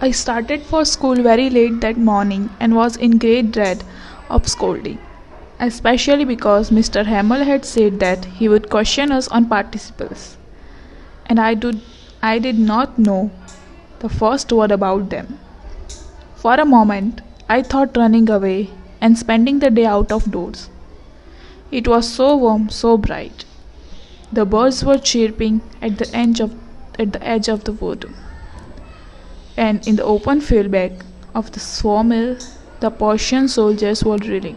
I started for school very late that morning and was in great dread of scolding, especially because Mr. Hamel had said that he would question us on participles, and I did not know the first word about them. For a moment, I thought running away and spending the day out of doors. It was so warm, so bright. The birds were chirping at the edge of the wood, and in the open field back of the sawmill, the Persian soldiers were drilling.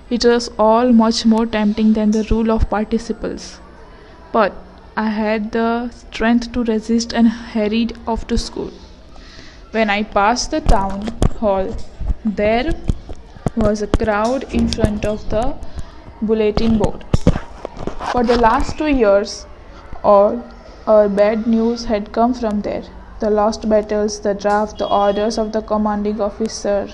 It was all much more tempting than the rule of participles, but I had the strength to resist and hurried off to school. When I passed the town hall, there was a crowd in front of the bulletin board. For the last 2 years, all our bad news had come from there. The lost battles, the draft, the orders of the commanding officer.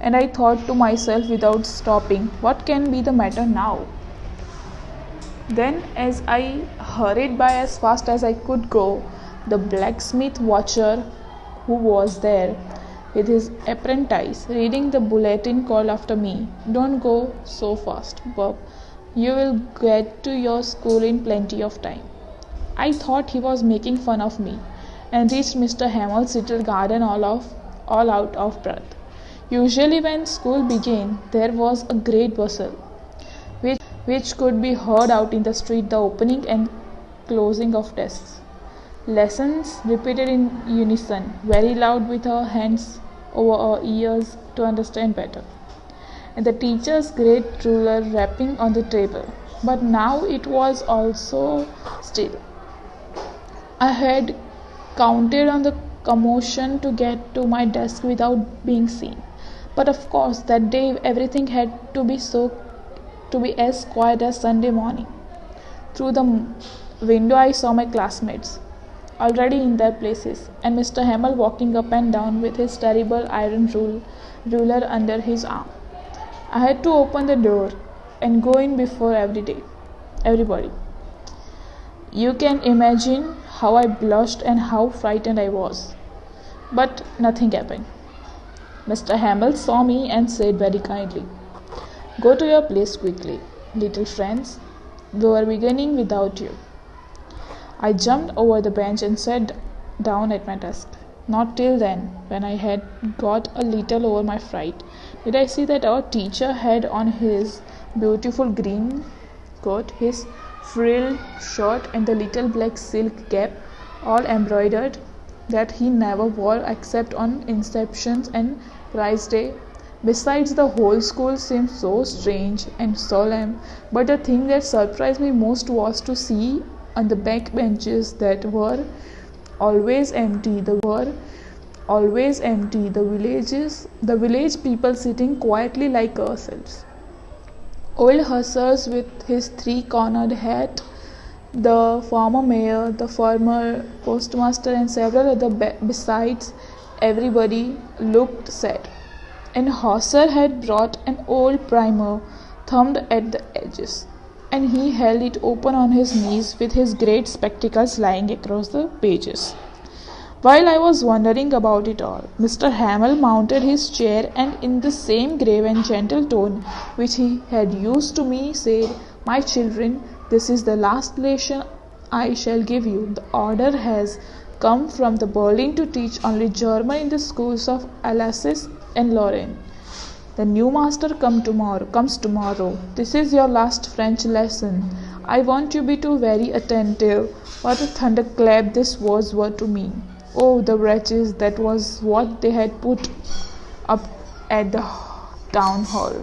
And I thought to myself without stopping, what can be the matter now? Then, as I hurried by as fast as I could go, the blacksmith watcher who was there with his apprentice reading the bulletin called after me, "Don't go so fast, Bob. You will get to your school in plenty of time." I thought he was making fun of me and reached Mr. Hamel's little garden all out of breath. Usually when school began, there was a great bustle, which could be heard out in the street, the opening and closing of desks. Lessons repeated in unison, very loud with our hands over our ears to understand better. And the teacher's great ruler rapping on the table. But now it was also still. I had counted on the commotion to get to my desk without being seen. But of course, that day everything had to be as quiet as Sunday morning. Through the window, I saw my classmates already in their places, and Mr. Hamel walking up and down with his terrible iron ruler under his arm. I had to open the door and go in before everybody. You can imagine how I blushed and how frightened I was. But nothing happened. Mr. Hamel saw me and said very kindly, "Go to your place quickly, little friends. We are beginning without you." I jumped over the bench and sat down at my desk. Not till then, when I had got a little over my fright, did I see that our teacher had on his beautiful green coat, his frilled shirt, and the little black silk cap, all embroidered, that he never wore except on Inceptions and Prize Day. Besides, the whole school seemed so strange and solemn, but the thing that surprised me most was to see on the back benches that were always empty, the village people sitting quietly like ourselves. Old hussars with his three-cornered hat, the former mayor, the former postmaster, and several other besides, everybody looked sad. And Hauser had brought an old primer thumbed at the edges, and he held it open on his knees with his great spectacles lying across the pages. While I was wondering about it all, Mr. Hamel mounted his chair and in the same grave and gentle tone which he had used to me said, "My children, this is the last lesson I shall give you. The order has come from the Berlin to teach only German in the schools of Alsace and Lorraine. The new master comes tomorrow. This is your last French lesson. I want you to be very attentive." What a thunderclap these words were to me. Oh, the wretches, that was what they had put up at the town hall.